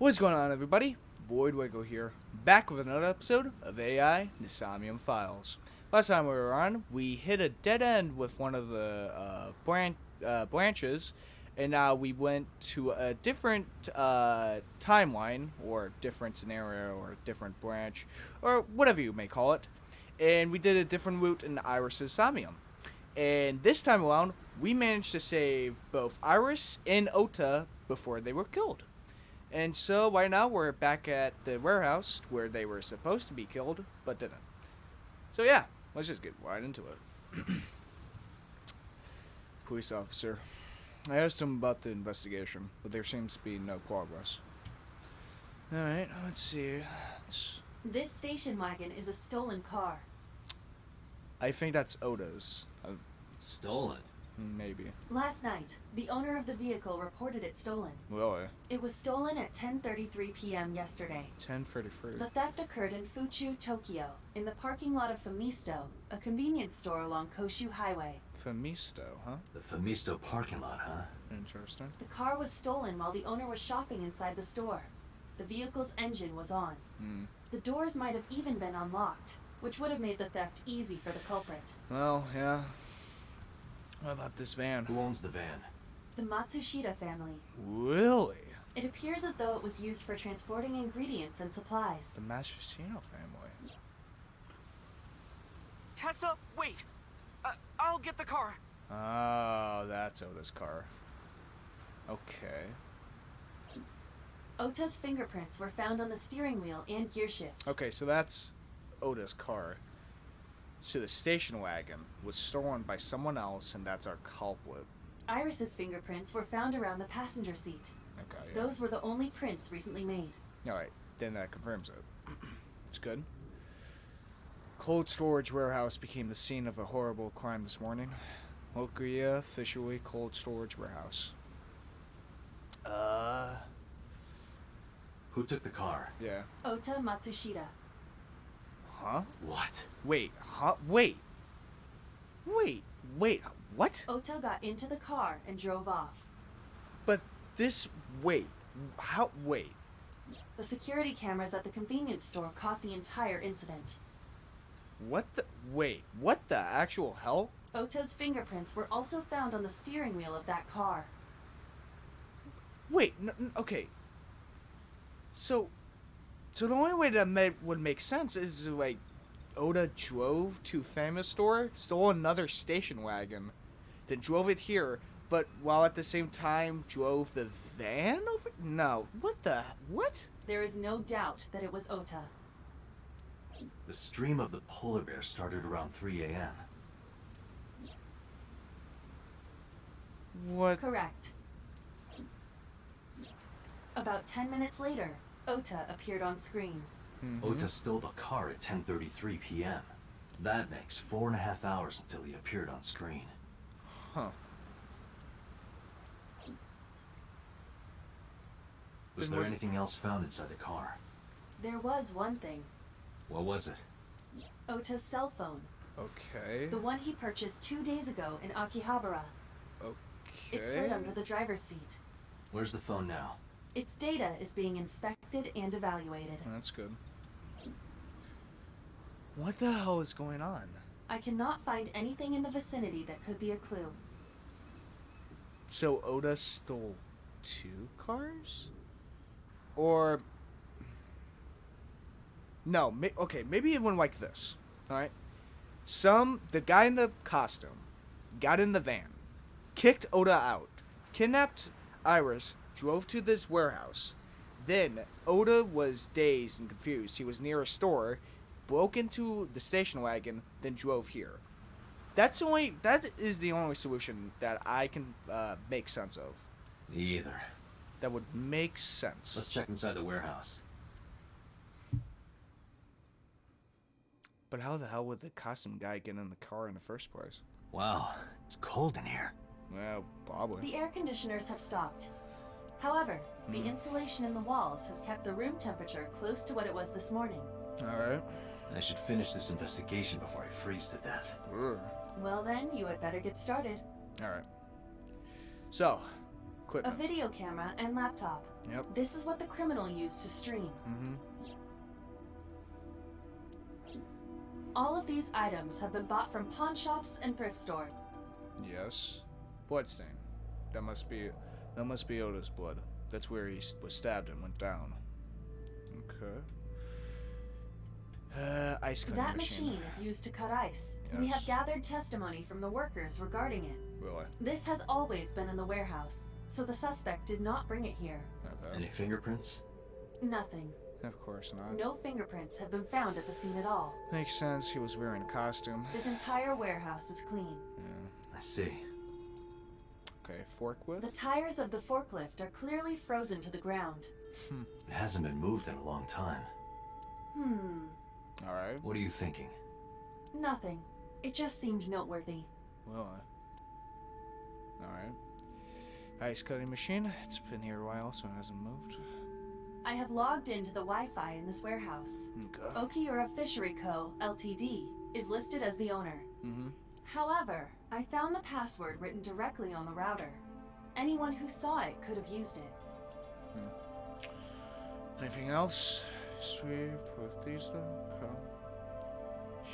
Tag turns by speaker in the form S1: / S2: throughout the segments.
S1: What's going on, everybody? Voidlego here, back with another episode of AI Somnium Files. Last time we were on, we hit a dead end with one of the branches, and now we went to a different timeline, or different scenario, or different branch, or whatever you may call it. And we did a different route in Iris's Somnium. And this time around, we managed to save both Iris and Ota before they were killed. And so right now we're back at the warehouse where they were supposed to be killed, but didn't. So yeah, let's just get right into it. Police officer. I asked him about the investigation, but there seems to be no progress. Alright, let's see.
S2: This station wagon is a stolen car.
S1: I think that's Oda's.
S3: Stolen?
S1: Maybe.
S2: Last night, the owner of the vehicle reported it stolen.
S1: Really?
S2: It was stolen at 10:33 p.m. yesterday.
S1: 10:33.
S2: The theft occurred in Fuchu, Tokyo, in the parking lot of Famisto, a convenience store along Koshu Highway.
S1: Famisto, huh?
S3: The Famisto parking lot, huh?
S1: Interesting.
S2: The car was stolen while the owner was shopping inside the store. The vehicle's engine was on. The doors might have even been unlocked, which would have made the theft easy for the culprit.
S1: Well, yeah. What about this van?
S3: Who owns the van?
S2: The Matsushita family.
S1: Really?
S2: It appears as though it was used for transporting ingredients and supplies.
S1: The Matsushita family.
S4: Tessa, wait! I'll get the car.
S1: Oh, that's Oda's car. Okay.
S2: Ota's fingerprints were found on the steering wheel and gear shift.
S1: Okay, so that's Oda's car. So the station wagon was stolen by someone else, and that's our culprit.
S2: Iris's fingerprints were found around the passenger seat.
S1: Okay, yeah.
S2: Those were the only prints recently made.
S1: Alright, then that confirms it. It's good. Cold storage warehouse became the scene of a horrible crime this morning. Okuya officially cold storage warehouse.
S3: Who took the car?
S1: Yeah.
S2: Ota Matsushita.
S1: Huh?
S3: What?
S1: Wait, huh? Wait, what?
S2: Ota got into the car and drove off.
S1: But this, wait, how, wait.
S2: The security cameras at the convenience store caught the entire incident.
S1: What the actual hell?
S2: Ota's fingerprints were also found on the steering wheel of that car.
S1: Wait, okay. So the only way that would make sense is like Oda drove to Famous Store, stole another station wagon, then drove it here, but while at the same time drove the van over? No, what?
S2: There is no doubt that it was Ota.
S3: The stream of the polar bear started around 3 a.m.
S1: What?
S2: Correct. About 10 minutes later, Ota appeared on screen.
S3: Ota stole the car at 10:33 p.m. That makes 4.5 hours until he appeared on screen.
S1: Huh.
S3: Was there anything else found inside the car?
S2: There was one thing.
S3: What was it?
S2: Ota's cell phone.
S1: Okay.
S2: The one he purchased 2 days ago in Akihabara.
S1: Okay.
S2: It slid under the driver's seat.
S3: Where's the phone now?
S2: Its data is being inspected and evaluated.
S1: That's good. What the hell is going on?
S2: I cannot find anything in the vicinity that could be a clue.
S1: So Oda stole 2 cars? Or... No, okay, maybe it went like this. Alright? The guy in the costume got in the van, kicked Oda out, kidnapped Iris, drove to this warehouse. Then Oda was dazed and confused. He was near a store, broke into the station wagon, then drove here. That is the only solution that I can make sense of.
S3: Me either.
S1: That would make sense.
S3: Let's check inside the warehouse.
S1: But how the hell would the costume guy get in the car in the first place?
S3: Wow, it's cold in here.
S1: Well, probably.
S2: The air conditioners have stopped. However, the insulation in the walls has kept the room temperature close to what it was this morning.
S1: Alright.
S3: I should finish this investigation before I freeze to death.
S2: Well then, you had better get started.
S1: Alright. So,
S2: A
S1: Equipment.
S2: video camera and laptop.
S1: Yep.
S2: This is what the criminal used to stream. All of these items have been bought from pawn shops and thrift stores.
S1: Yes. Bloodstain. That must be Oda's blood. That's where he was stabbed and went down. Okay. Ice cutting
S2: That
S1: machine.
S2: machine is used to cut ice. We
S1: Yes.
S2: have gathered testimony from the workers regarding it.
S1: Really?
S2: This has always been in the warehouse, so the suspect did not bring it here.
S1: Okay.
S3: Any fingerprints?
S2: Nothing.
S1: Of course not.
S2: No fingerprints have been found at the scene at all.
S1: Makes sense. He was wearing a costume.
S2: This entire warehouse is clean.
S1: Yeah.
S3: I see.
S1: Okay. Forklift.
S2: The tires of the forklift are clearly frozen to the ground.
S3: It hasn't been moved in a long time.
S1: All right.
S3: What are you thinking?
S2: Nothing. It just seemed noteworthy.
S1: Well. All right. Ice cutting machine. It's been here a while, so it hasn't moved.
S2: I have logged into the Wi-Fi in this warehouse.
S1: Okay.
S2: Okiura Fishery Co., Ltd. is listed as the owner. However, I found the password written directly on the router. Anyone who saw it could have used it.
S1: Anything else? Sweep with these though. Okay.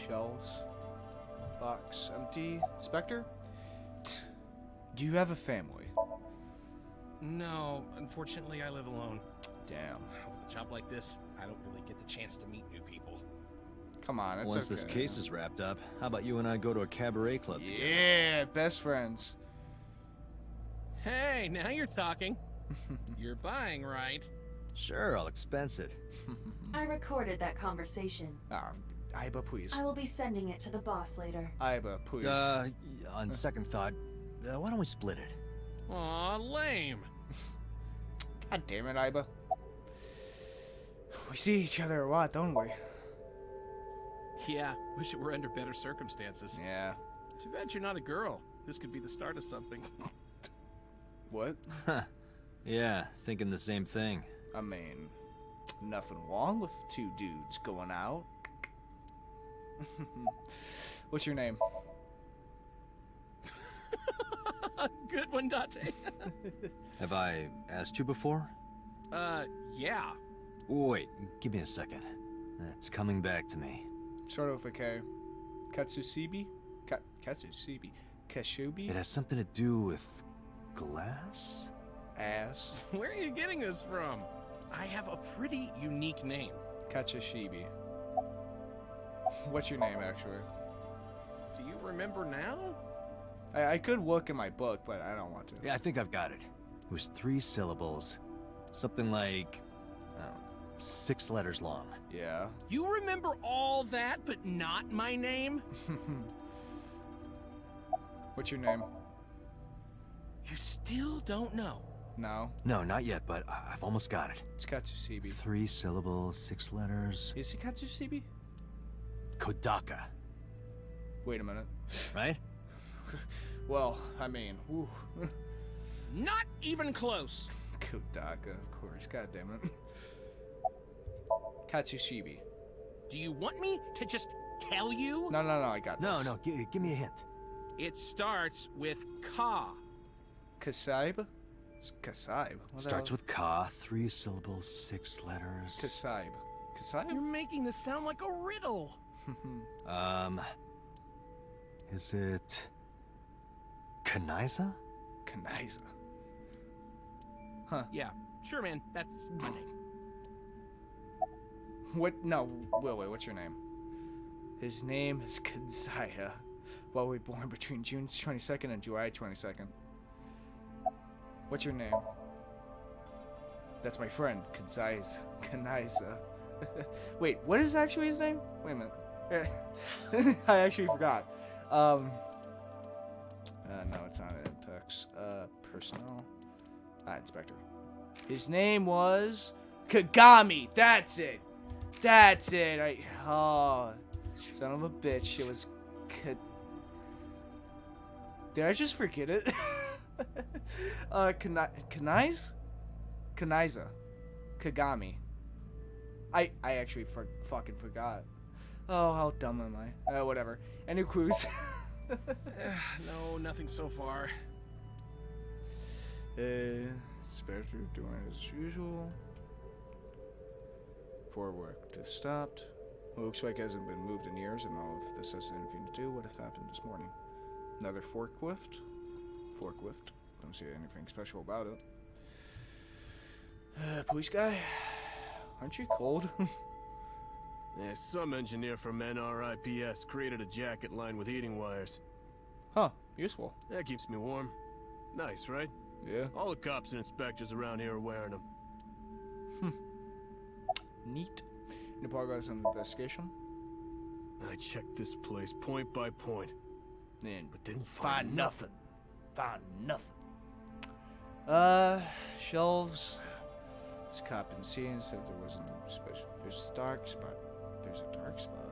S1: Shelves. Box empty. Inspector? Do you have a family?
S5: No, unfortunately, I live alone.
S1: Damn.
S5: With a job like this, I don't really get the chance to meet new people.
S1: Come on, it's
S6: Once
S1: okay.
S6: this case is wrapped up, how about you and I go to a cabaret club together?
S1: Yeah, best friends.
S5: Hey, now you're talking. You're buying, right?
S6: Sure, I'll expense it.
S2: I recorded that conversation.
S1: Ah, Aiba, please.
S2: I will be sending it to the boss later.
S1: Aiba, please.
S6: On second thought, why don't we split it?
S5: Aw, lame.
S1: God damn it, Aiba. We see each other a lot, don't we?
S5: Yeah, wish it were under better circumstances.
S1: Yeah.
S5: Too bad you're not a girl. This could be the start of something.
S1: What?
S6: Yeah, thinking the same thing.
S1: I mean, nothing wrong with two dudes going out. What's your name?
S5: Good one, Date.
S6: Have I asked you before?
S5: Yeah.
S6: Wait, give me a second. It's coming back to me.
S1: Start with a K. Katsusibi? Katsusibi. Kashubi?
S6: It has something to do with glass?
S1: Ass.
S5: Where are you getting this from? I have a pretty unique name.
S1: Katsushibi. What's your name, actually?
S5: Do you remember now?
S1: I could look in my book, but I don't want to.
S6: Yeah, I think I've got it. It was 3 syllables. Something like, 6 letters long.
S1: Yeah.
S5: You remember all that, but not my name?
S1: What's your name?
S5: You still don't know.
S1: No.
S6: No, not yet, but I've almost got it.
S1: It's Katsusibi.
S6: 3 syllables, 6 letters.
S1: Is it Katsusibi?
S6: Kodaka,
S1: Wait a minute.
S6: right?
S1: Well, I mean, whew.
S5: Not even close.
S1: Kodaka, of course. God damn it. Katsushibi.
S5: Do you want me to just tell you?
S1: No, I got
S6: No,
S1: this.
S6: no, give me a hint.
S5: It starts with Ka.
S1: Kasaib? It's Kasaib. What the
S6: Starts
S1: hell?
S6: with ka, 3 syllables, 6 letters.
S1: Kasaib. Kasaib?
S5: You're making this sound like a riddle.
S6: Is it Kanaiza?
S1: Kanaiza.
S5: Yeah, sure, man. That's my name.
S1: What? No, wait, what's your name? His name is Kanzaya. Well, we born between June 22nd and July 22nd. What's your name? That's my friend, Kanaiza. Wait, what is actually his name? Wait a minute. I actually forgot. No, it's not in text. Personnel. Inspector. His name was Kagami. That's it. Oh, son of a bitch. It was Did I just forget it? Kanaiza? Kagami. I actually fucking forgot. Oh, how dumb am I? Whatever. Any clues?
S5: No, nothing so far.
S1: Spectre doing as usual. For work to stopped. Looks like hasn't been moved in years. I don't know if this has anything to do. What have happened this morning? Another forklift. Forklift. Don't see anything special about it. Police guy. Aren't you cold?
S7: Yeah, some engineer from NRIPS created a jacket lined with heating wires.
S1: Huh. Useful.
S7: That keeps me warm. Nice, right?
S1: Yeah.
S7: All the cops and inspectors around here are wearing them.
S1: Neat. Any progress on the investigation?
S7: I checked this place point by point,
S1: And
S7: but didn't find nothing.
S1: Found nothing. Shelves. This cop in scene said there wasn't special. There's a dark spot. There's a dark spot.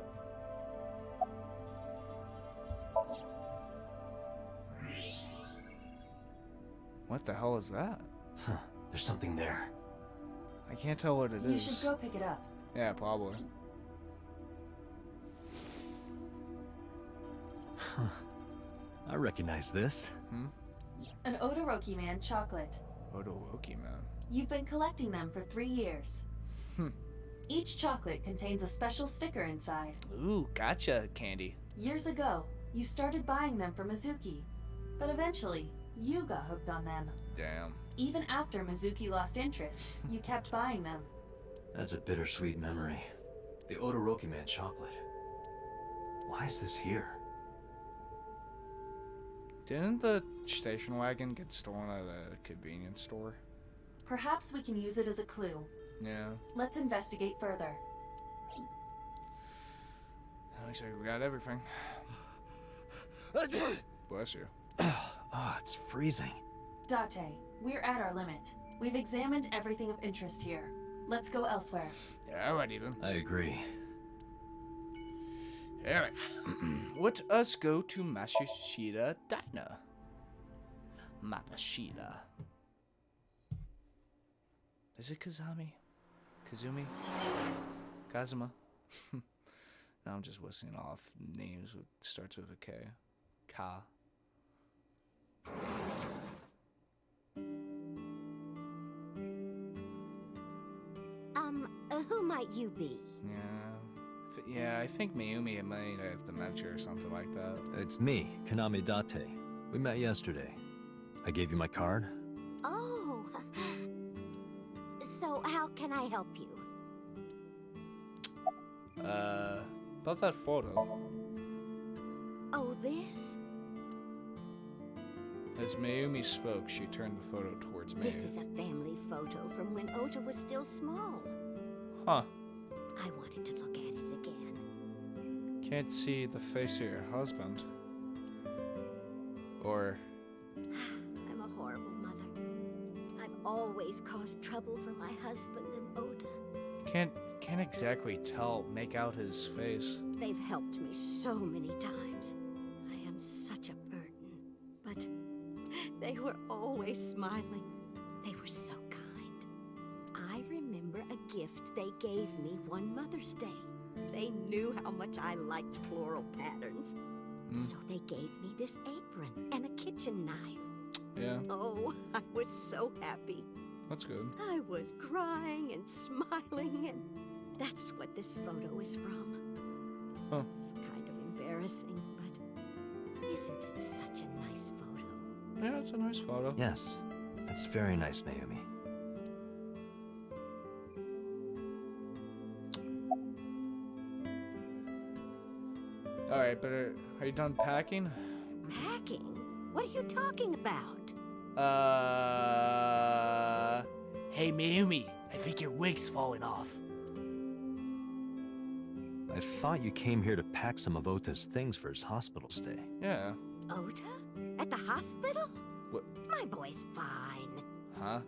S1: What the hell is that?
S3: Huh. There's something there.
S1: I can't tell what it
S2: You
S1: is.
S2: should go pick it up.
S1: Yeah, probably.
S6: I recognize this.
S2: An Odoroki Man chocolate.
S1: Odoroki Man.
S2: You've been collecting them for 3 years. Each chocolate contains a special sticker inside.
S1: Ooh, gotcha, Candy.
S2: Years ago, you started buying them for Mizuki, but eventually, you got hooked on them.
S1: Damn.
S2: Even after Mizuki lost interest, you kept buying them.
S3: That's a bittersweet memory. The Odoroki Man chocolate. Why is this here?
S1: Didn't the station wagon get stolen at a convenience store?
S2: Perhaps we can use it as a clue.
S1: Yeah.
S2: Let's investigate further.
S1: Looks like we got everything. Bless you.
S6: Oh, it's freezing.
S2: Date, we're at our limit. We've examined everything of interest here. Let's go elsewhere.
S1: Yeah, alrighty then.
S3: I agree.
S1: Alright. Let us go to Matsushita Diner. Matsushita. Is it Kazami? Kazumi? Kazuma? Now I'm just whistling off names with starts with a K. Ka.
S8: Who might you be?
S1: Yeah, I think Mayumi might have dementia or something like that.
S6: It's me, Kaname Date. We met yesterday. I gave you my card.
S8: Oh. So how can I help you?
S1: About that photo.
S8: Oh, this?
S1: As Mayumi spoke, she turned the photo towards me.
S8: This is a family photo from when Ota was still small.
S1: Huh.
S8: I wanted to look at it again.
S1: Can't see the face of your husband. Or...
S8: I'm a horrible mother. I've always caused trouble for my husband and Oda.
S1: Can't exactly make out his face.
S8: They've helped me so many times. I am such a burden. But they were always smiling. They were so kind. I remember a gift they gave me one Mother's Day. They knew how much I liked floral patterns. So they gave me this apron and a kitchen knife.
S1: Yeah,
S8: Oh, I was so happy.
S1: that's good.
S8: I was crying and smiling, and that's what this photo is from.
S1: Huh.
S8: It's kind of embarrassing, but isn't it such a nice photo?
S1: Yeah, it's a nice photo.
S6: Yes, it's very nice, Mayumi.
S1: Alright, but are you done packing?
S8: Packing? What are you talking about?
S1: Hey Mayumi, I think your wig's falling off.
S6: I thought you came here to pack some of Ota's things for his hospital stay.
S1: Yeah.
S8: Ota? At the hospital?
S1: What?
S8: My boy's fine.
S1: Huh?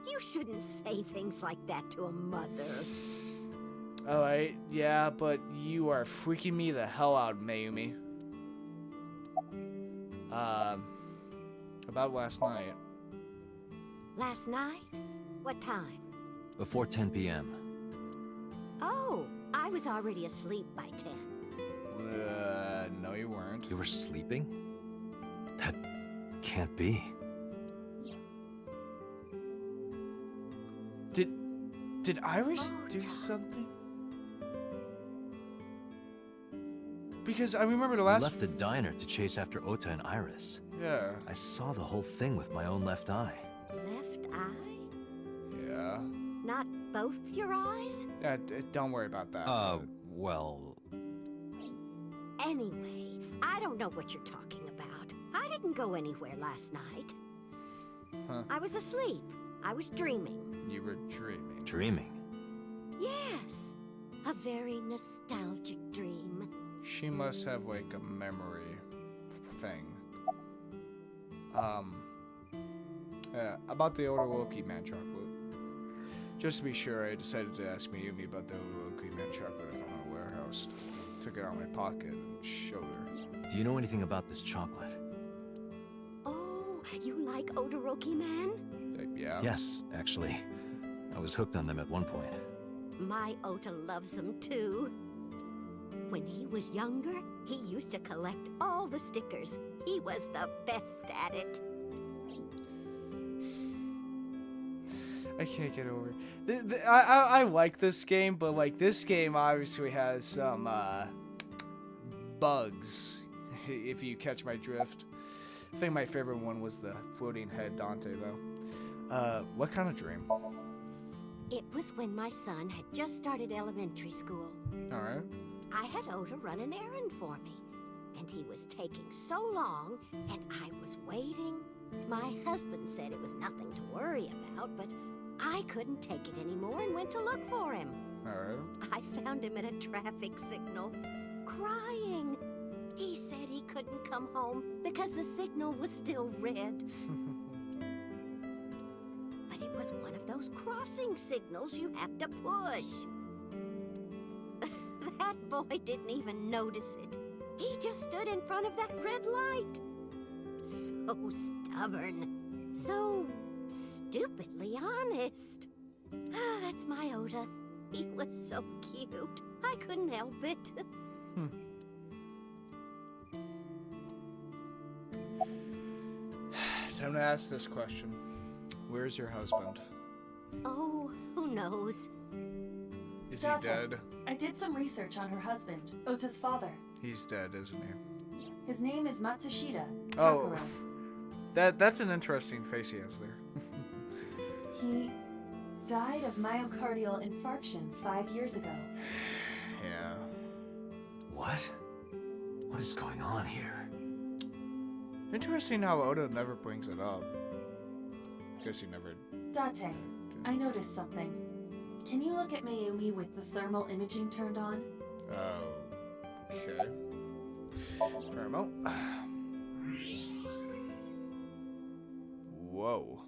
S8: You shouldn't say things like that to a mother.
S1: Alright, yeah, but you are freaking me the hell out, Mayumi. About last night.
S8: Last night? What time?
S6: Before 10 p.m.
S8: Oh, I was already asleep by 10.
S1: No you weren't.
S6: You were sleeping? That can't be.
S1: Did Iris do something? Because I remember the
S6: You
S1: last.
S6: left the diner to chase after Ota and Iris.
S1: Yeah.
S6: I saw the whole thing with my own left eye.
S8: Left eye?
S1: Yeah.
S8: Not both your eyes?
S1: Don't worry about that.
S6: Well...
S8: Anyway, I don't know what you're talking about. I didn't go anywhere last night.
S1: Huh.
S8: I was asleep. I was dreaming.
S1: You were dreaming.
S6: Dreaming?
S8: Yes. A very nostalgic dream.
S1: She must have like a memory thing. About the Odoroki man chocolate. Just to be sure, I decided to ask Mayumi about the Odoroki man chocolate I found in a warehouse. Took it out of my pocket and showed her.
S6: Do you know anything about this chocolate?
S8: Oh, you like Odoroki Man?
S1: Yeah.
S6: Yes, actually. I was hooked on them at one point.
S8: My Ota loves them too. When he was younger, he used to collect all the stickers. He was the best at it.
S1: I can't get over it. I like this game, but like this game obviously has some bugs, if you catch my drift. I think my favorite one was the floating head Dante though. What kind of dream?
S8: It was when my son had just started elementary school.
S1: Alright.
S8: I had Ota run an errand for me, and he was taking so long, and I was waiting. My husband said it was nothing to worry about, but I couldn't take it anymore and went to look for him.
S1: Alright.
S8: I found him at a traffic signal, crying. He said he couldn't come home because the signal was still red. But it was one of those crossing signals you have to push. That boy didn't even notice it. He just stood in front of that red light. So stubborn. So stupidly honest. That's my Ota. He was so cute. I couldn't help it.
S1: Time to ask this question. Where's your husband?
S8: Oh, who knows?
S1: Is he
S2: Dante,
S1: dead?
S2: I did some research on her husband, Ota's father.
S1: He's dead, isn't he?
S2: His name is Matsushita
S1: Oh.
S2: Diner.
S1: That's an interesting face he has there.
S2: He died of myocardial infarction 5 years ago.
S1: Yeah.
S3: What? What is going on here?
S1: Interesting how Oda never brings it up. Guess he never.
S2: Date, I noticed something. Can you look at Mayumi with the thermal imaging turned on?
S1: Okay. Thermal. Whoa.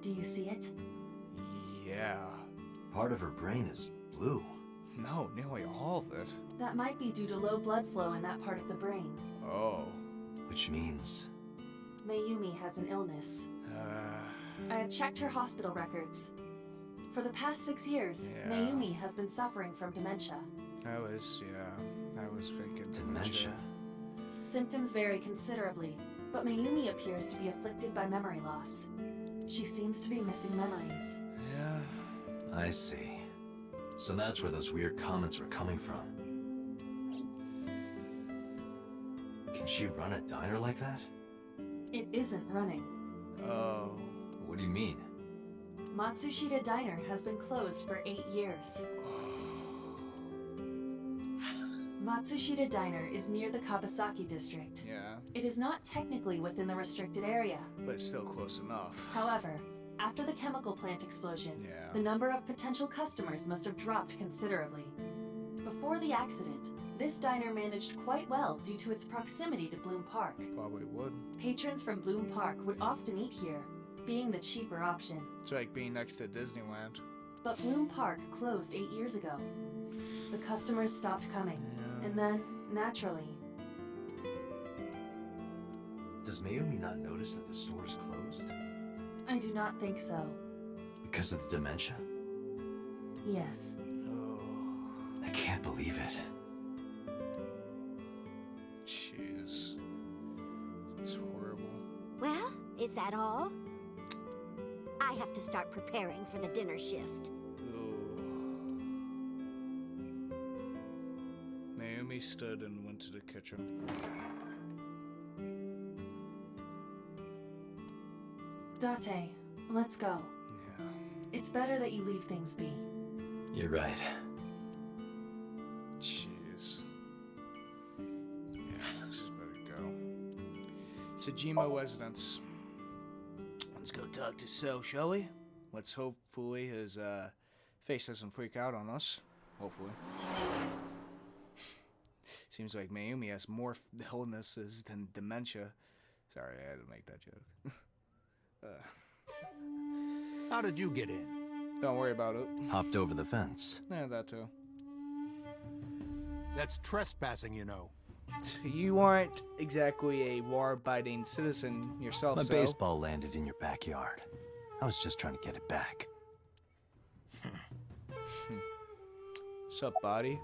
S2: Do you see it?
S1: Yeah.
S3: Part of her brain is blue.
S1: No, nearly all of it.
S2: That might be due to low blood flow in that part of the brain.
S1: Oh.
S3: Which means...
S2: Mayumi has an illness. I have checked her hospital records. For the past 6 years,
S1: Yeah.
S2: Mayumi has been suffering from dementia.
S1: I was thinking
S3: Dementia.
S2: Symptoms vary considerably, but Mayumi appears to be afflicted by memory loss. She seems to be missing memories.
S1: Yeah.
S3: I see. So that's where those weird comments were coming from. Can she run a diner like that?
S2: It isn't running.
S1: Oh.
S3: What do you mean?
S2: Matsushita Diner has been closed for 8 years. Matsushita Diner is near the Kabasaki district.
S1: Yeah.
S2: It is not technically within the restricted area.
S1: But still close enough.
S2: However, after the chemical plant explosion,
S1: Yeah.
S2: the number of potential customers must have dropped considerably. Before the accident, this diner managed quite well due to its proximity to Bloom Park.
S1: Probably would.
S2: Patrons from Bloom Park would often eat here, being the cheaper option.
S1: It's like being next to Disneyland.
S2: But Bloom Park closed 8 years ago. The customers stopped coming, and then, naturally,
S3: Does Mayumi not notice that the store is closed?
S2: I do not think so.
S3: Because of the dementia?
S2: Yes.
S1: Oh.
S3: I can't believe it.
S1: Jeez. It's horrible.
S8: Well, is that all? I have to start preparing for the dinner shift.
S1: Naomi stood and went to the kitchen.
S2: Date, let's go.
S1: Yeah.
S2: It's better that you leave things be.
S3: You're right.
S1: Jeez. Yeah, let's just better go. Tsujimo Residence. Let's go talk to So, shall we? Let's hopefully his face doesn't freak out on us. Hopefully. Seems like Mayumi has more illnesses than dementia. Sorry, I had to make that joke.
S5: How did you get in?
S1: Don't worry about it.
S6: Hopped over the fence.
S1: Yeah, that too.
S5: That's trespassing, you know.
S1: You aren't exactly a law-abiding citizen yourself,
S6: My
S1: so.
S6: baseball landed in your backyard. I was just trying to get it back.
S1: Sup, body?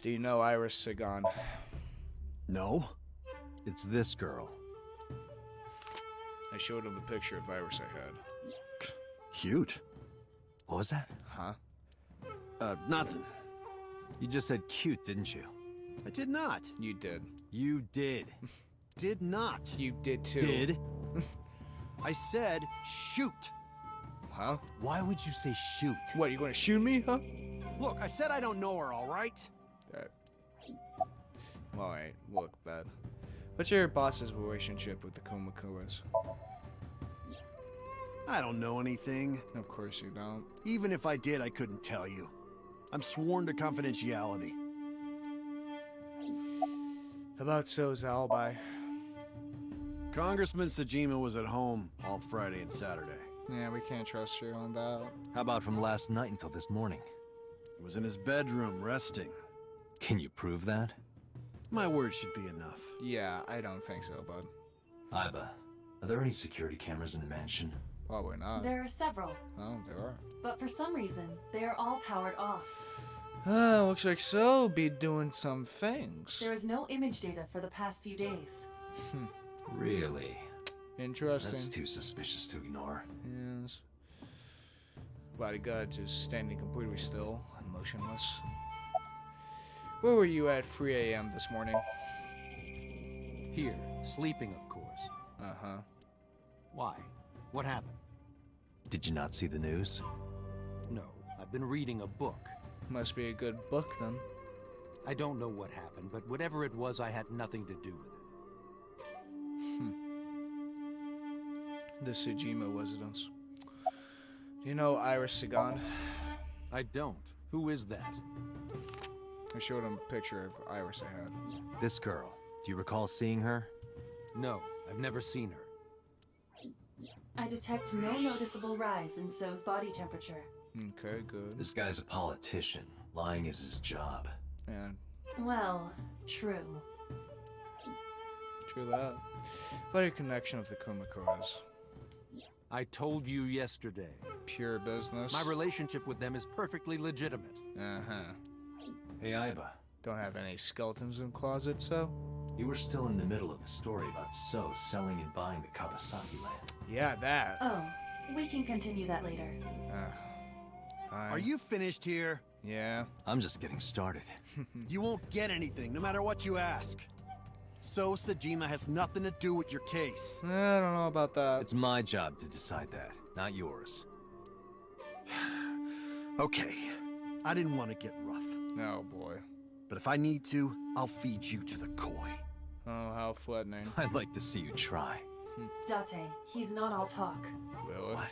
S1: Do you know Iris Sagan?
S6: No? It's this girl.
S1: I showed him a picture of Iris I had.
S6: Cute. What was that?
S1: Huh?
S6: Nothing. You just said cute, didn't you?
S5: I did not.
S1: You did.
S6: You did.
S5: Did not.
S1: You did too.
S6: Did?
S5: I said shoot.
S1: Huh?
S6: Why would you say shoot?
S1: What, you going to shoot me, huh?
S5: Look, I said I don't know her, all right?
S1: Alright, look, bad. What's your boss's relationship with the Kumakuras?
S5: I don't know anything.
S1: Of course you don't.
S5: Even if I did, I couldn't tell you. I'm sworn to confidentiality.
S1: About So's alibi.
S5: Congressman Tsujimo was at home all Friday and Saturday.
S1: Yeah, we can't trust you on that.
S6: How about from last night until this morning?
S5: He was in his bedroom, resting.
S6: Can you prove that?
S5: My word should be enough.
S1: Yeah, I don't think so, bud.
S3: Iba, are there any security cameras in the mansion?
S1: Probably not.
S2: There are several,
S1: Oh, there are.
S2: but for some reason, they are all powered off.
S1: Looks like So be doing some things.
S2: There is no image data for the past few days.
S3: Really?
S1: Interesting.
S3: That's too suspicious to ignore.
S1: Yes. Bodyguard just standing completely still and motionless. Where were you at 3 a.m. this morning?
S9: Here, sleeping, of course.
S1: Uh-huh.
S9: Why? What happened?
S6: Did you not see the news?
S9: No, I've been reading a book.
S1: Must be a good book, then.
S9: I don't know what happened, but whatever it was, I had nothing to do with it.
S1: The Tsujimo Residence. Do you know Iris Sagan?
S9: I don't. Who is that?
S1: I showed him a picture of Iris I had.
S6: This girl. Do you recall seeing her?
S9: No, I've never seen her.
S2: I detect no noticeable rise in So's body temperature.
S1: Okay, good.
S3: This guy's a politician. Lying is his job.
S1: Yeah,
S2: Well, true.
S1: true that. What a connection of the Kumakuras.
S9: I told you yesterday.
S1: Pure business.
S9: My relationship with them is perfectly legitimate.
S1: Uh-huh.
S3: Hey, Iba,
S1: Don't have any skeletons in closet, So?
S3: you were still in the middle of the story about So selling and buying the Kawasaki land.
S1: Yeah, that.
S2: Oh, we can continue that later.
S1: Fine.
S5: Are you finished here?
S1: Yeah.
S6: I'm just getting started.
S5: You won't get anything, no matter what you ask. So Tsujimo has nothing to do with your case.
S1: I don't know about that.
S6: It's my job to decide that, not yours.
S5: Okay, I didn't want to get rough,
S1: No, boy.
S5: but if I need to, I'll feed you to the koi.
S1: Oh, how threatening.
S6: I'd like to see you try.
S2: Date, he's not all talk.
S1: Really?
S6: What?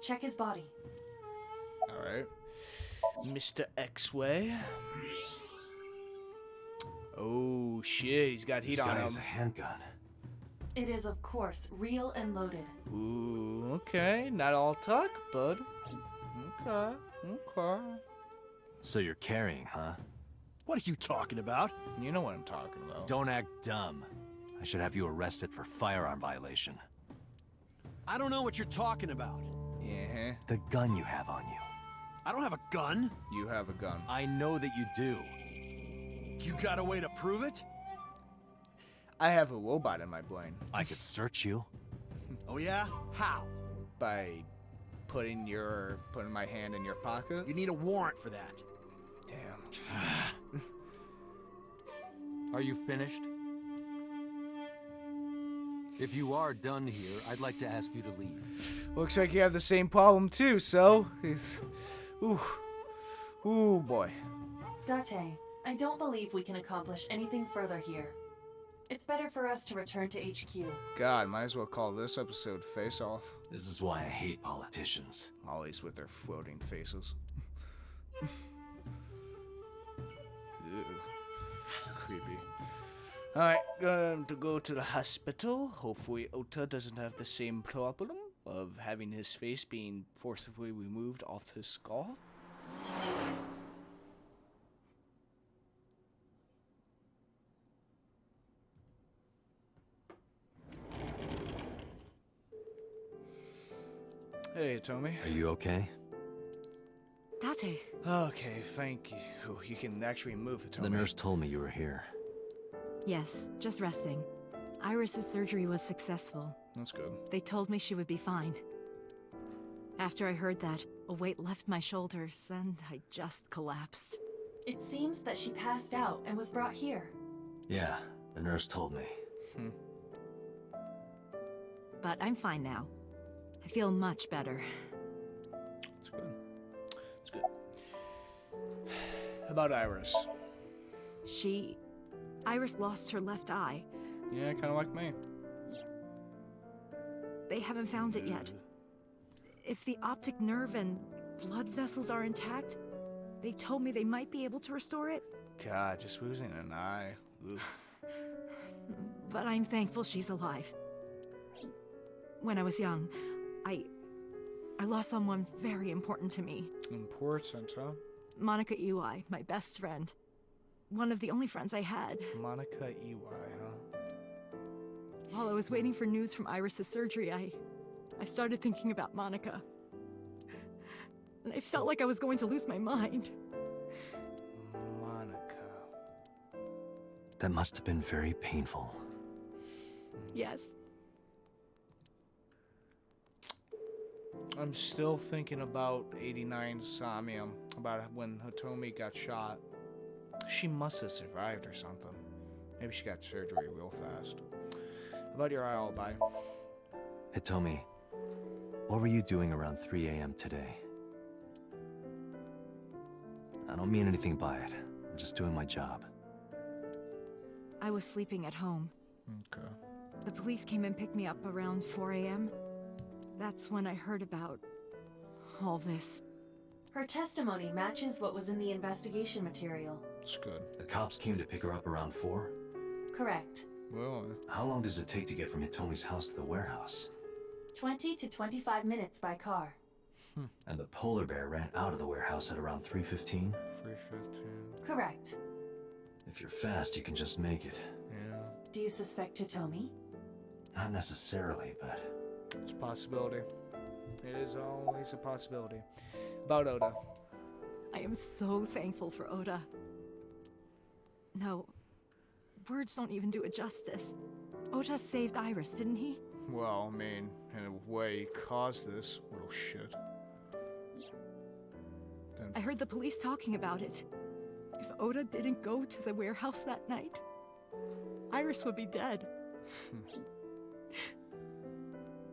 S2: Check his body.
S1: Alright. Mr. X-Way. Oh, shit. He's got heat
S3: This
S1: on
S3: guy
S1: him.
S3: has a handgun.
S2: It is, of course, real and loaded.
S1: Ooh, okay. Not all talk, bud. Okay. Okay.
S6: So you're carrying, huh?
S5: What are you talking about?
S1: You know what I'm talking about.
S6: Don't act dumb. I should have you arrested for firearm violation.
S5: I don't know what you're talking about.
S1: Yeah.
S6: The gun you have on you.
S5: I don't have a gun.
S1: You have a gun.
S6: I know that you do.
S5: You got a way to prove it?
S1: I have a robot in my brain.
S6: I could search you.
S5: Oh yeah? How?
S1: By putting my hand in your pocket.
S5: You need a warrant for that.
S1: Damn.
S9: Are you finished? If you are done here, I'd like to ask you to leave.
S1: Looks like you have the same problem too, so ooh boy.
S2: Date, I don't believe we can accomplish anything further here. It's better for us to return to HQ.
S1: God, might as well call this episode Face Off.
S3: This is why I hate politicians.
S1: Always with their floating faces. Ew. Creepy. Alright, going to go to the hospital. Hopefully Ota doesn't have the same problem of having his face being forcibly removed off his skull. Hey, Tommy.
S6: Are you okay?
S8: Date.
S1: Okay, thank you. You can actually move it, Tommy.
S6: The nurse told me you were here.
S10: Yes, just resting. Iris's surgery was successful.
S1: That's good.
S10: They told me she would be fine. After I heard that, a weight left my shoulders, and I just collapsed.
S2: It seems that she passed out and was brought here.
S3: Yeah, the nurse told me.
S10: But I'm fine now. I feel much better.
S1: That's good. That's good. How about Iris?
S10: Iris lost her left eye.
S1: Yeah, kind of like me.
S10: They haven't found it yet. If the optic nerve and blood vessels are intact, they told me they might be able to restore it.
S1: God, just losing an eye. Ugh.
S10: But I'm thankful she's alive. When I was young, I lost someone very important to me.
S1: Important, huh?
S10: Monica Iwai, my best friend. One of the only friends I had.
S1: Monica Iwai, huh?
S10: While I was waiting for news from Iris's surgery, I started thinking about Monica. And I felt like I was going to lose my mind.
S1: Monica.
S6: That must have been very painful.
S10: Yes.
S1: I'm still thinking about 89 Somnium, about when Hitomi got shot. She must have survived or something. Maybe she got surgery real fast. How about your alibi?
S6: Hitomi, what were you doing around 3 a.m. today? I don't mean anything by it. I'm just doing my job.
S10: I was sleeping at home.
S1: Okay.
S10: The police came and picked me up around 4 a.m. That's when I heard about all this.
S2: Her testimony matches what was in the investigation material.
S1: It's good.
S3: The cops came to pick her up around 4?
S2: Correct.
S1: Well,
S3: How long does it take to get from Hitomi's house to the warehouse?
S2: 20 to 25 minutes by car.
S3: And the polar bear ran out of the warehouse at around 3:15?
S1: 3:15.
S2: Correct.
S3: If you're fast, you can just make it.
S1: Yeah.
S2: Do you suspect Hitomi?
S3: Not necessarily, but...
S1: It's a possibility. It is always a possibility. About Oda.
S10: I am so thankful for Oda. No, words don't even do it justice. Oda saved Iris, didn't he?
S1: Well, I mean, in a way, he caused this little shit. Then
S10: I heard the police talking about it. If Oda didn't go to the warehouse that night, Iris would be dead.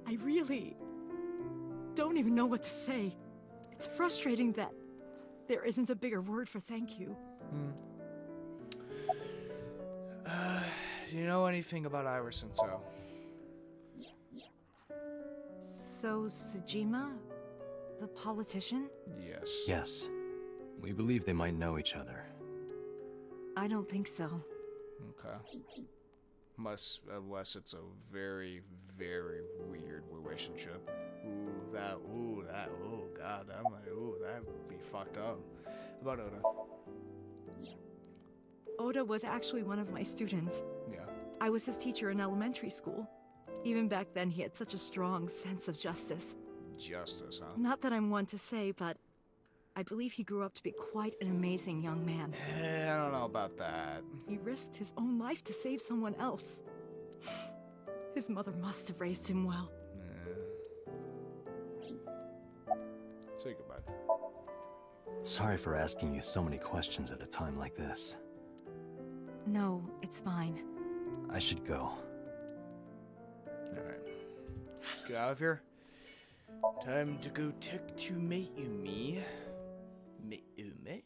S10: I really don't even know what to say. It's frustrating that there isn't a bigger word for thank you.
S1: Do you know anything about Iris and so?
S10: So, Tsujima? The politician?
S1: Yes.
S6: Yes. We believe they might know each other.
S10: I don't think so.
S1: Okay. Unless it's a very, very weird relationship. Ooh, god, that would be fucked up. How about Oda?
S10: Oda was actually one of my students.
S1: Yeah.
S10: I was his teacher in elementary school. Even back then, he had such a strong sense of justice.
S1: Justice, huh?
S10: Not that I'm one to say, but I believe he grew up to be quite an amazing young man.
S1: I don't know about that.
S10: He risked his own life to save someone else. His mother must have raised him well.
S1: Say goodbye.
S6: Sorry for asking you so many questions at a time like this.
S10: No, it's fine.
S6: I should go.
S1: Alright. Get out of here. Time to go talk to Mayumi. Mayumi?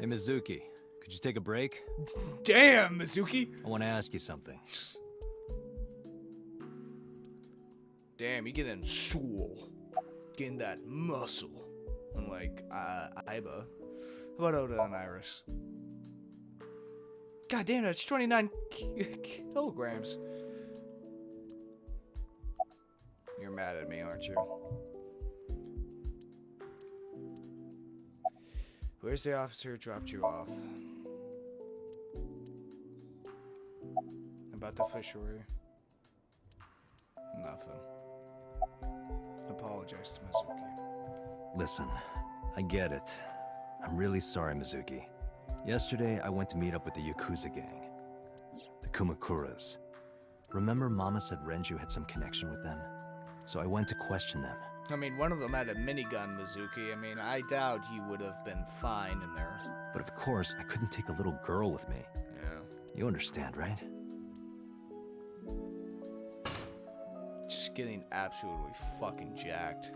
S6: Hey, Mizuki, could you take a break?
S1: Damn, Mizuki!
S6: I want to ask you something.
S1: Damn, you getting swole. Getting that muscle. Unlike, Aiba. How about Oda and Iris? God damn, that's 29 kilograms. You're mad at me, aren't you? Where's the officer who dropped you off? About the fishery? Nothing. Apologize to Mizuki.
S6: Listen, I get it. I'm really sorry, Mizuki. Yesterday, I went to meet up with the Yakuza gang. The Kumakuras. Remember Mama said Renju had some connection with them? So I went to question them.
S1: I mean, one of them had a minigun, Mizuki. I mean, I doubt he would have been fine in there.
S6: But of course, I couldn't take a little girl with me.
S1: Yeah.
S6: You understand, right?
S1: Just getting absolutely fucking jacked.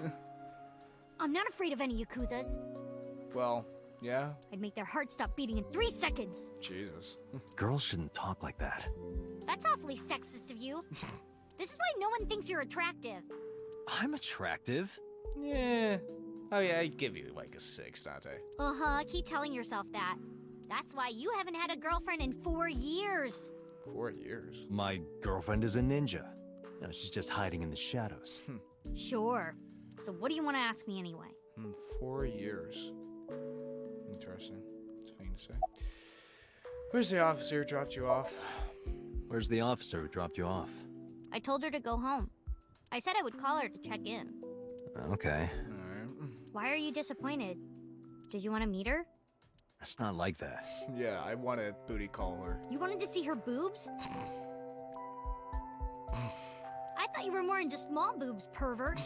S11: I'm not afraid of any Yakuzas.
S1: Well, yeah.
S11: I'd make their hearts stop beating in 3 seconds.
S1: Jesus.
S6: Girls shouldn't talk like that.
S11: That's awfully sexist of you. This is why no one thinks you're attractive.
S6: I'm attractive.
S1: Yeah. Oh yeah, I'd give you like a 6, Dante.
S11: Uh-huh, keep telling yourself that. That's why you haven't had a girlfriend in 4 years.
S1: 4 years?
S6: My girlfriend is a ninja. No, she's just hiding in the shadows.
S11: Sure. So what do you want to ask me anyway?
S1: 4 years. Interesting. It's a thing to say. Where's the officer who dropped you off?
S6: Where's the officer who dropped you off?
S11: I told her to go home. I said I would call her to check in.
S6: Okay.
S1: Alright.
S11: Why are you disappointed? Did you want to meet her?
S6: It's not like that.
S1: Yeah, I want to booty call her.
S11: You wanted to see her boobs? I thought you were more into small boobs, pervert.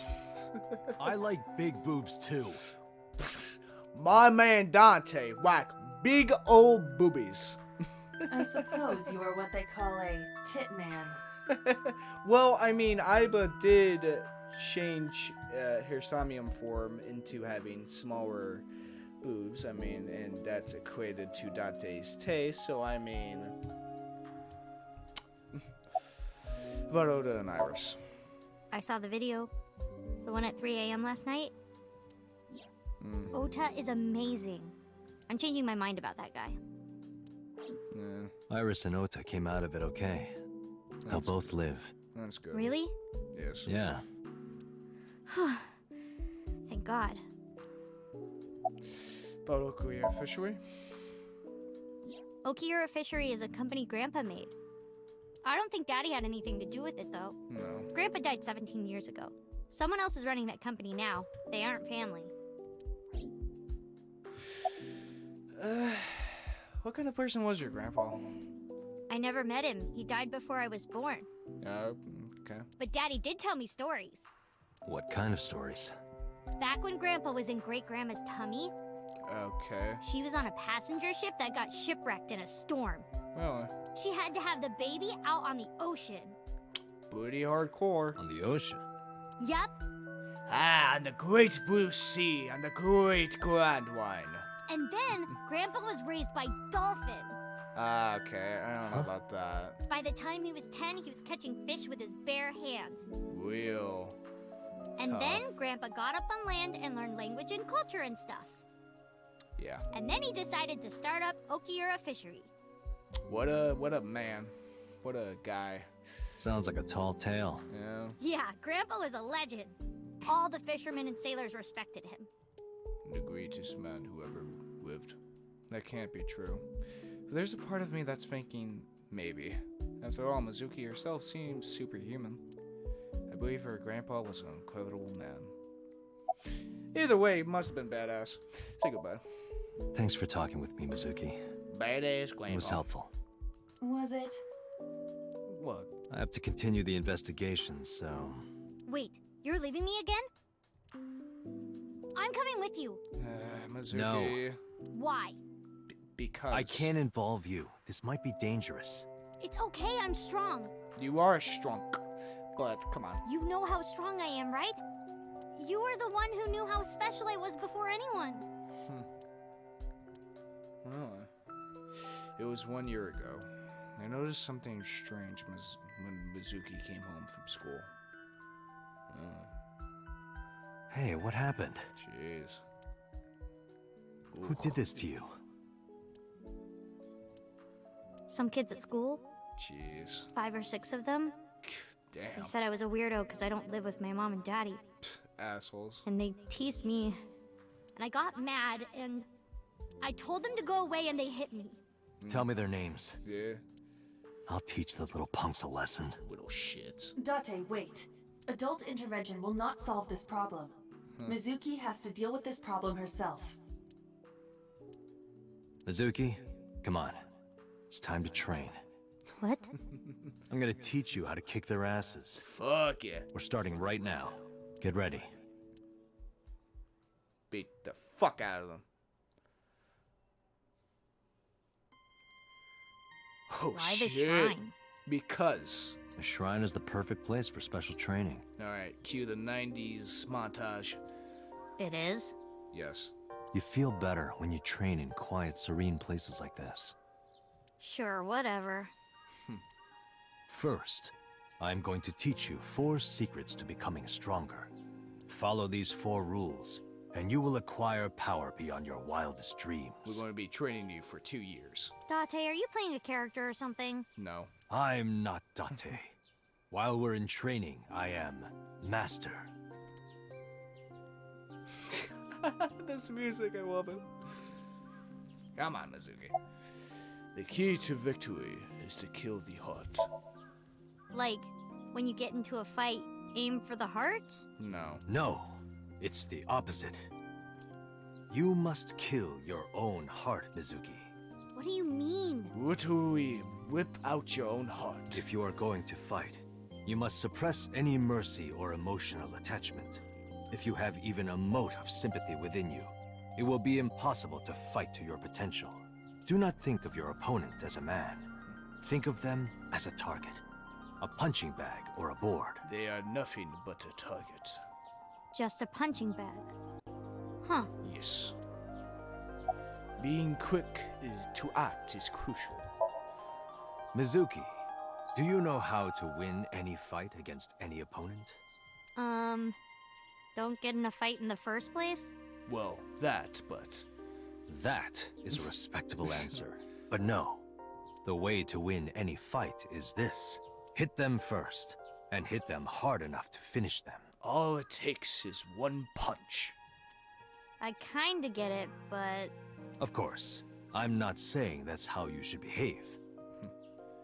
S5: I like big boobs too.
S1: My man Dante whack big old boobies.
S2: I suppose you are what they call a tit man.
S1: Well, I mean, Aiba did change her Somnium form into having smaller boobs. I mean, and that's equated to Dante's taste, so I mean... About Oda and Iris.
S11: I saw the video. The one at 3 a.m. last night. Ota is amazing. I'm changing my mind about that guy.
S1: Yeah.
S6: Iris and Ota came out of it okay. They'll both live.
S1: That's good.
S11: Really?
S1: Yes.
S6: Yeah.
S11: Thank God.
S1: About Okuya Fishery?
S11: Okiura Fishery is a company Grandpa made. I don't think Daddy had anything to do with it, though.
S1: No.
S11: Grandpa died 17 years ago. Someone else is running that company now. They aren't family.
S1: What kind of person was your grandpa?
S11: I never met him. He died before I was born.
S1: Okay.
S11: But Daddy did tell me stories.
S6: What kind of stories?
S11: Back when Grandpa was in Great-Grandma's tummy,
S1: Okay.
S11: she was on a passenger ship that got shipwrecked in a storm.
S1: Well,
S11: She had to have the baby out on the ocean.
S1: pretty hardcore.
S6: On the ocean.
S11: Yup.
S1: Ah, on the great blue sea, on the great grand one.
S11: And then Grandpa was raised by dolphins.
S1: Ah, okay. I don't know about that.
S11: By the time he was 10, he was catching fish with his bare hands.
S1: Real.
S11: And
S1: Tough.
S11: then Grandpa got up on land and learned language and culture and stuff.
S1: Yeah.
S11: And then he decided to start up Okiura Fishery.
S1: What a man. What a guy.
S6: Sounds like a tall tale.
S1: Yeah.
S11: Yeah, Grandpa was a legend. All the fishermen and sailors respected him.
S1: The greatest man who ever lived. That can't be true. But there's a part of me that's thinking, maybe. After all, Mizuki herself seems superhuman. I believe her grandpa was an incredible man. Either way, must have been badass. Say goodbye.
S6: Thanks for talking with me, Mizuki.
S1: Badass grandpa.
S6: It was helpful.
S2: Was it?
S1: What?
S6: I have to continue the investigation, so...
S11: Wait, you're leaving me again? I'm coming with you.
S1: Mizuki.
S6: No.
S11: Why?
S1: Because...
S6: I can't involve you. This might be dangerous.
S11: It's okay, I'm strong.
S1: You are strong, but come on.
S11: You know how strong I am, right? You were the one who knew how special I was before anyone.
S1: Oh. It was 1 year ago. I noticed something strange when Mizuki came home from school.
S6: Hey, what happened?
S1: Jeez.
S6: Who did this to you?
S11: Some kids at school,
S1: Jeez.
S11: 5 or 6 of them.
S1: Damn.
S11: They said I was a weirdo because I don't live with my mom and daddy.
S1: Assholes.
S11: And they teased me. And I got mad and I told them to go away and they hit me.
S6: Tell me their names.
S1: Yeah.
S6: I'll teach the little punks a lesson.
S1: Little shits.
S2: Date, wait. Adult intervention will not solve this problem. Mizuki has to deal with this problem herself.
S6: Mizuki, come on. It's time to train.
S11: What?
S6: I'm gonna teach you how to kick their asses.
S1: Fuck yeah.
S6: We're starting right now. Get ready.
S1: Beat the fuck out of them. Oh
S11: Why the
S1: shit.
S11: shrine?
S1: Because.
S6: The shrine is the perfect place for special training.
S1: Alright, cue the 90s montage.
S11: It is?
S1: Yes.
S6: You feel better when you train in quiet, serene places like this.
S11: Sure, whatever.
S6: First, I'm going to teach you 4 secrets to becoming stronger. Follow these 4 rules, and you will acquire power beyond your wildest dreams.
S1: We're going to be training you for 2 years.
S11: Date, are you playing a character or something?
S1: No.
S6: I'm not Date. While we're in training, I am Master.
S1: This music, I love it. Come on, Mizuki. The key to victory is to kill the heart.
S11: Like, when you get into a fight, aim for the heart?
S1: No.
S6: No, it's the opposite. You must kill your own heart, Mizuki.
S11: What do you mean?
S1: Literally, whip out your own heart.
S6: If you are going to fight, you must suppress any mercy or emotional attachment. If you have even a mote of sympathy within you, it will be impossible to fight to your potential. Do not think of your opponent as a man. Think of them as a target. A punching bag or a board.
S1: They are nothing but a target.
S11: Just a punching bag. Huh.
S1: Yes. Being quick to act is crucial.
S6: Mizuki, do you know how to win any fight against any opponent?
S11: Don't get in a fight in the first place?
S1: Well, that, but...
S6: That is a respectable answer. But no, the way to win any fight is this. Hit them first, and hit them hard enough to finish them.
S1: All it takes is one punch.
S11: I kinda get it, but...
S6: Of course, I'm not saying that's how you should behave.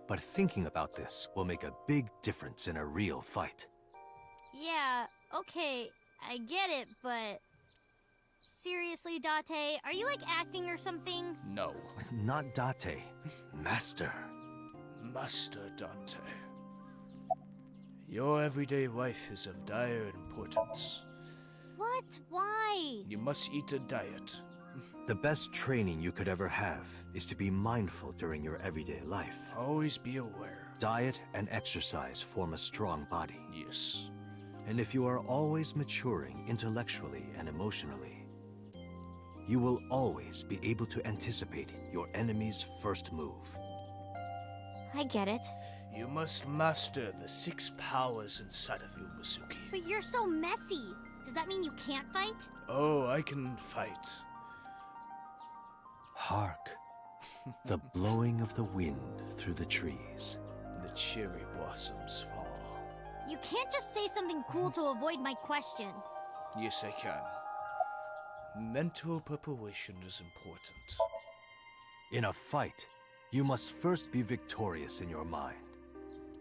S6: But thinking about this will make a big difference in a real fight.
S11: Yeah, okay, I get it, but... Seriously, Date, are you like acting or something?
S1: No.
S6: Not Date, Master.
S1: Master Dante. Your everyday life is of dire importance.
S11: What? Why?
S1: You must eat a diet.
S6: The best training you could ever have is to be mindful during your everyday life.
S1: Always be aware.
S6: Diet and exercise form a strong body.
S1: Yes.
S6: And if you are always maturing intellectually and emotionally, you will always be able to anticipate your enemy's first move.
S11: I get it.
S1: You must master the 6 powers inside of you, Mizuki.
S11: But you're so messy. Does that mean you can't fight?
S1: Oh, I can fight.
S6: Hark, the blowing of the wind through the trees.
S1: The cherry blossoms fall.
S11: You can't just say something cool to avoid my question.
S1: Yes, I can. Mental preparation is important.
S6: In a fight, you must first be victorious in your mind.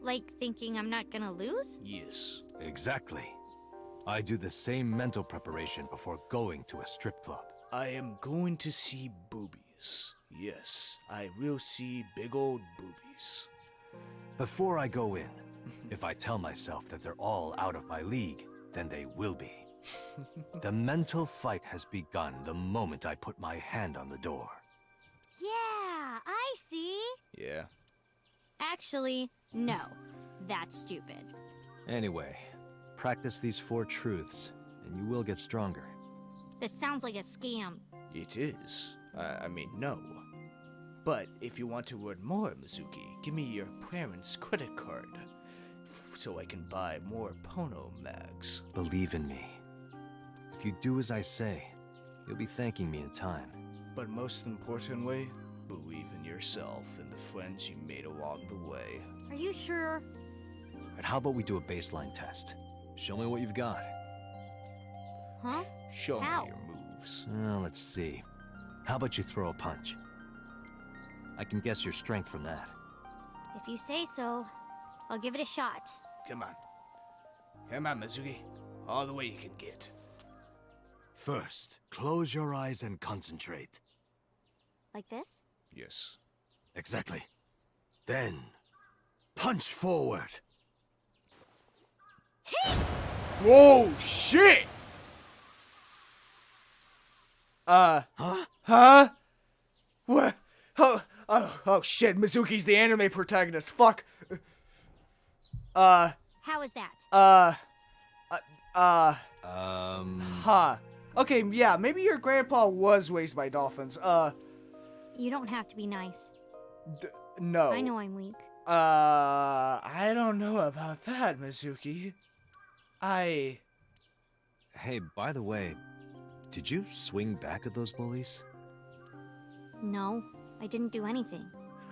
S11: Like thinking I'm not gonna lose?
S1: Yes.
S6: Exactly. I do the same mental preparation before going to a strip club.
S1: I am going to see boobies. Yes, I will see big old boobies.
S6: Before I go in, if I tell myself that they're all out of my league, then they will be. The mental fight has begun the moment I put my hand on the door.
S11: Yeah, I see.
S1: Yeah.
S11: Actually, no. That's stupid.
S6: Anyway, practice these 4 truths, and you will get stronger.
S11: This sounds like a scam.
S1: It is. I mean, no. But if you want to learn more, Mizuki, give me your parents' credit card so I can buy more Pono mags.
S6: Believe in me. If you do as I say, you'll be thanking me in time.
S1: But most importantly, believe in yourself and the friends you made along the way.
S11: Are you sure?
S6: And how about we do a baseline test? Show me what you've got.
S11: Huh?
S1: Show
S11: How?
S1: me your moves.
S6: Let's see. How about you throw a punch? I can guess your strength from that.
S11: If you say so, I'll give it a shot.
S1: Come on. Come on, Mizuki. All the way you can get.
S6: First, close your eyes and concentrate.
S11: Like this?
S1: Yes.
S6: Exactly. Then, punch forward.
S1: Whoa, shit! Huh? What? Oh, shit, Mizuki's the anime protagonist. Fuck.
S11: How is that?
S1: Huh. Okay, yeah, maybe your grandpa was raised by dolphins.
S11: You don't have to be nice.
S1: No.
S11: I know I'm weak.
S1: I don't know about that, Mizuki. Hey,
S6: by the way, did you swing back at those bullies?
S11: No, I didn't do anything.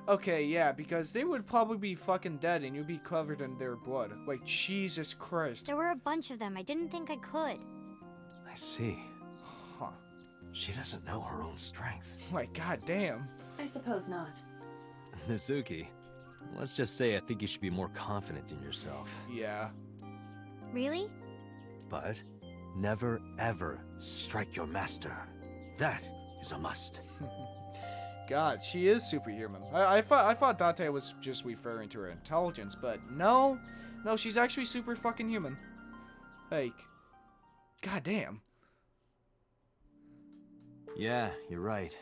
S1: Okay, yeah, because they would probably be fucking dead and you'd be covered in their blood. Like, Jesus Christ.
S11: There were a bunch of them. I didn't think I could.
S6: I see.
S1: Huh.
S3: She doesn't know her own strength.
S1: Like, goddamn.
S2: I suppose not.
S6: Mizuki, let's just say I think you should be more confident in yourself.
S1: Yeah.
S11: Really?
S6: But never ever strike your master. That is a must.
S1: God, she is superhuman. I thought Date was just referring to her intelligence, but no, she's actually super fucking human. Like, goddamn.
S6: Yeah, you're right.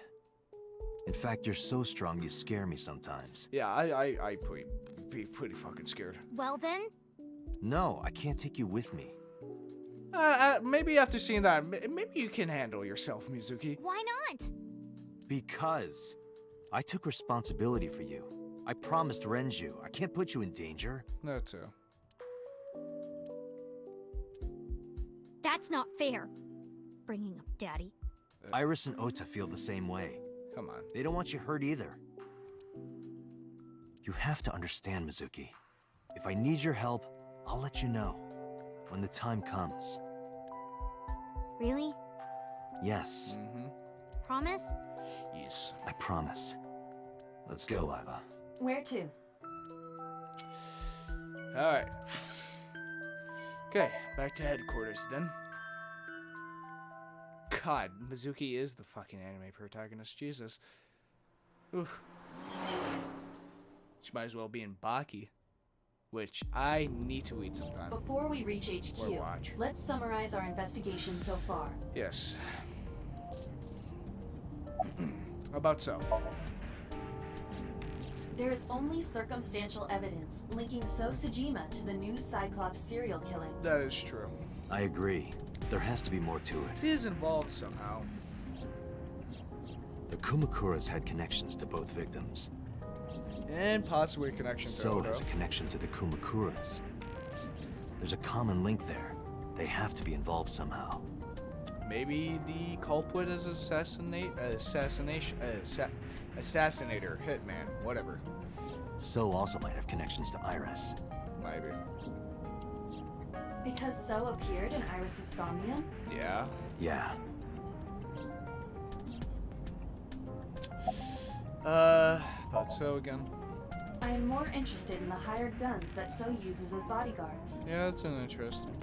S6: In fact, you're so strong you scare me sometimes.
S1: Yeah, I pretty fucking scared.
S11: Well then?
S6: No, I can't take you with me.
S1: Maybe after seeing that, maybe you can handle yourself, Mizuki.
S11: Why not?
S6: Because I took responsibility for you. I promised Renju. I can't put you in danger.
S1: No, too.
S11: That's not fair. Bringing up Daddy.
S6: Iris and Ota feel the same way.
S1: Come on.
S6: They don't want you hurt either. You have to understand, Mizuki. If I need your help, I'll let you know. When the time comes.
S11: Really?
S6: Yes.
S11: Promise?
S1: Yes.
S6: I promise. Let's go, Iva.
S2: Where to?
S1: Alright. Okay, back to headquarters then. God, Mizuki is the fucking anime protagonist. Jesus. Oof. She might as well be in Baki. Which I need to read sometime.
S2: Before we reach HQ,
S1: Or watch.
S2: let's summarize our investigation so far.
S1: Yes. About so.
S2: There is only circumstantial evidence linking Tsujimo to the new Cyclops serial killings.
S1: That is true.
S6: I agree. There has to be more to it.
S1: He is involved somehow.
S6: The Kumakuras had connections to both victims.
S1: And possibly a connection to
S6: So
S1: Odo.
S6: has a connection to the Kumakuras. There's a common link there. They have to be involved somehow.
S1: Maybe the culprit is assassinate, assassinator, hitman, whatever.
S6: So also might have connections to Iris.
S1: Maybe.
S2: Because So appeared in Iris's Somnium?
S1: Yeah.
S6: Yeah.
S1: Thought so again.
S2: I am more interested in the hired guns that So uses as bodyguards.
S1: Yeah, that's an interesting.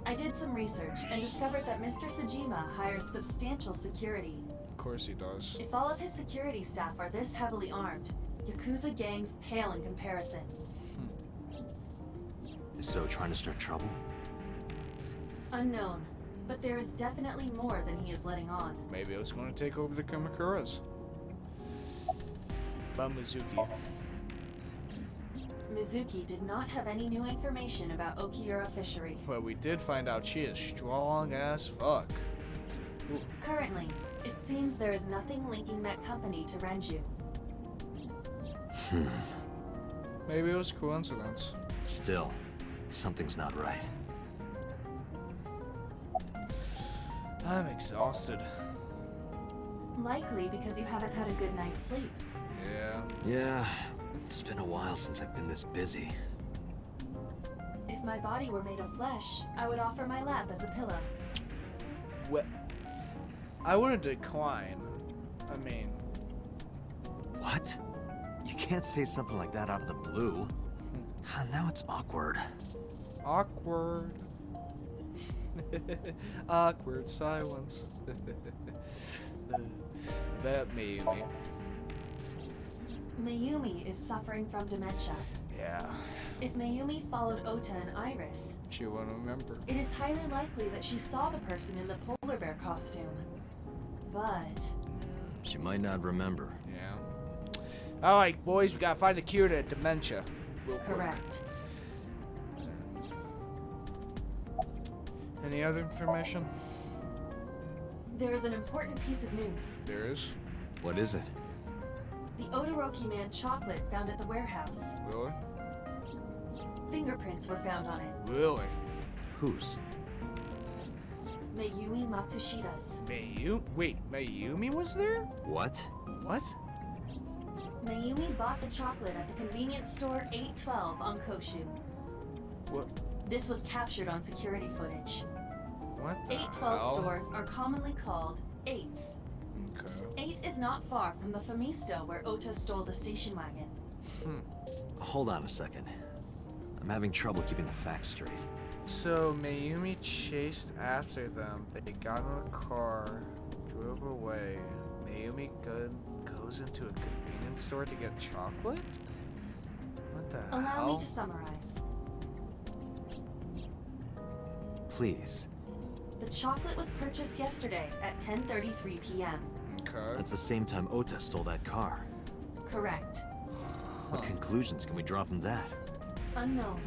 S2: I did some research and discovered that Mr. Tsujima hires substantial security.
S1: Of course he does.
S2: If all of his security staff are this heavily armed, Yakuza gangs pale in comparison.
S3: So trying to start trouble?
S2: Unknown, but there is definitely more than he is letting on.
S1: Maybe I was going to take over the Kumakuras. About Mizuki.
S2: Mizuki did not have any new information about Okiura Fishery.
S1: Well, we did find out she is strong as fuck. Ooh.
S2: Currently, it seems there is nothing linking that company to Renju.
S1: Maybe it was coincidence.
S3: Still, something's not right.
S1: I'm exhausted.
S2: Likely because you haven't had a good night's sleep.
S3: Yeah, it's been a while since I've been this busy.
S2: If my body were made of flesh, I would offer my lap as a pillow.
S1: What? I wouldn't decline. I mean...
S3: What? You can't say something like that out of the blue. Now it's awkward.
S1: Awkward. Awkward silence. That Mayumi.
S2: Mayumi is suffering from dementia.
S1: Yeah.
S2: If Mayumi followed Ota and Iris,
S1: She won't remember.
S2: it is highly likely that she saw the person in the polar bear costume. But
S3: She might not remember.
S1: Yeah. Alright, boys, we gotta find a cure to dementia. Real quick.
S2: correct.
S1: Any other information?
S2: There is an important piece of news.
S1: There is.
S3: What is it?
S2: The Odoroki Man chocolate found at the warehouse.
S1: Really?
S2: Fingerprints were found on it.
S1: Really?
S3: Whose?
S2: Mayumi Matsushita's.
S1: Wait, Mayumi was there?
S3: What?
S1: What?
S2: Mayumi bought the chocolate at the convenience store 812 on Koshu.
S1: What?
S2: This was captured on security footage.
S1: What the
S2: 812
S1: hell?
S2: stores are commonly called 8s.
S1: Okay.
S2: 8 is not far from the Famisto where Ota stole the station wagon.
S3: Hold on a second. I'm having trouble keeping the facts straight.
S1: So Mayumi chased after them. They got in a car, drove away. Mayumi goes into a convenience store to get chocolate? What the
S2: Allow
S1: hell?
S2: me to summarize.
S3: Please.
S2: The chocolate was purchased yesterday at 10:33 p.m.
S1: Okay.
S3: That's the same time Ota stole that car.
S2: Correct.
S3: What conclusions can we draw from that?
S2: Unknown.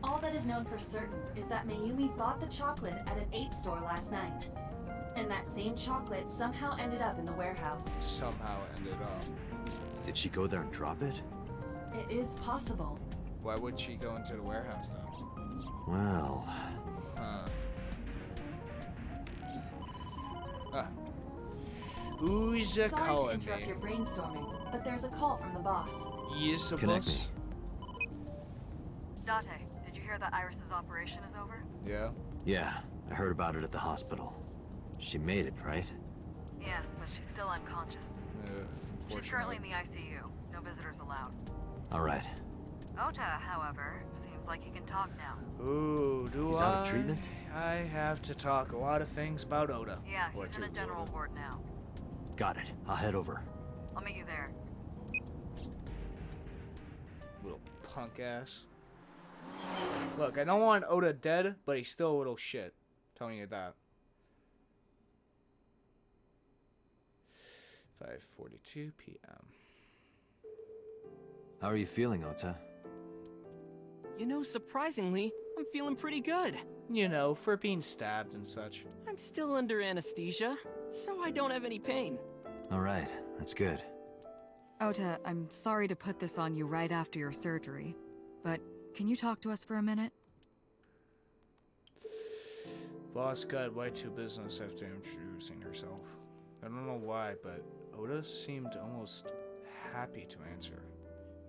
S2: All that is known for certain is that Mayumi bought the chocolate at an 8 store last night. And that same chocolate somehow ended up in the warehouse.
S1: Somehow ended up.
S3: Did she go there and drop it?
S2: It is possible.
S1: Why would she go into the warehouse though?
S3: Well...
S1: Who's
S2: Sorry to
S1: calling
S2: interrupt
S1: me?
S2: your brainstorming, but there's a call from the boss.
S1: Yes, the
S3: Connect
S1: boss?
S12: Date, did you hear that Iris's operation is over?
S1: Yeah.
S3: Yeah, I heard about it at the hospital. She made it, right?
S12: Yes, but she's still unconscious. She's currently in the ICU. No visitors allowed.
S3: Alright.
S12: Ota, however, seems like he can talk now.
S1: Ooh, do
S3: He's
S1: I?
S3: out of treatment?
S1: I have to talk a lot of things about Oda.
S12: Yeah,
S1: Or
S12: he's in a
S1: to
S12: general
S1: Oda.
S12: ward now.
S3: Got it. I'll head over.
S12: I'll meet you there.
S1: Little punk ass. Look, I don't want Oda dead, but he's still a little shit. Telling you that. 5:42 p.m.
S3: How are you feeling, Ota?
S4: You know, surprisingly, I'm feeling pretty good.
S1: You know, for being stabbed and such.
S4: I'm still under anesthesia, so I don't have any pain.
S3: Alright, that's good.
S13: Ota, I'm sorry to put this on you right after your surgery, but can you talk to us for a minute?
S1: Boss got right to business after introducing herself. I don't know why, but Oda seemed almost happy to answer.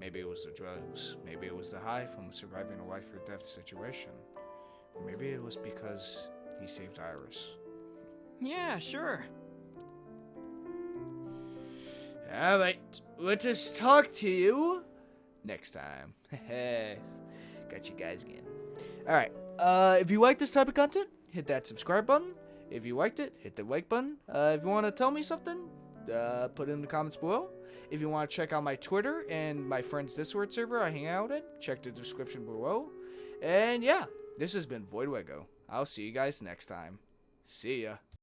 S1: Maybe it was the drugs, maybe it was the high from surviving a life or death situation, or maybe it was because he saved Iris.
S4: Yeah, sure.
S1: Alright, let us talk to you next time. Got you guys again. Alright, If you like this type of content, hit that subscribe button. If you liked it, hit the like button. If you want to tell me something, put it in the comments below. If you want to check out my Twitter and my friend's Discord server I hang out in, check the description below. And yeah, this has been Voidlego. I'll see you guys next time. See ya.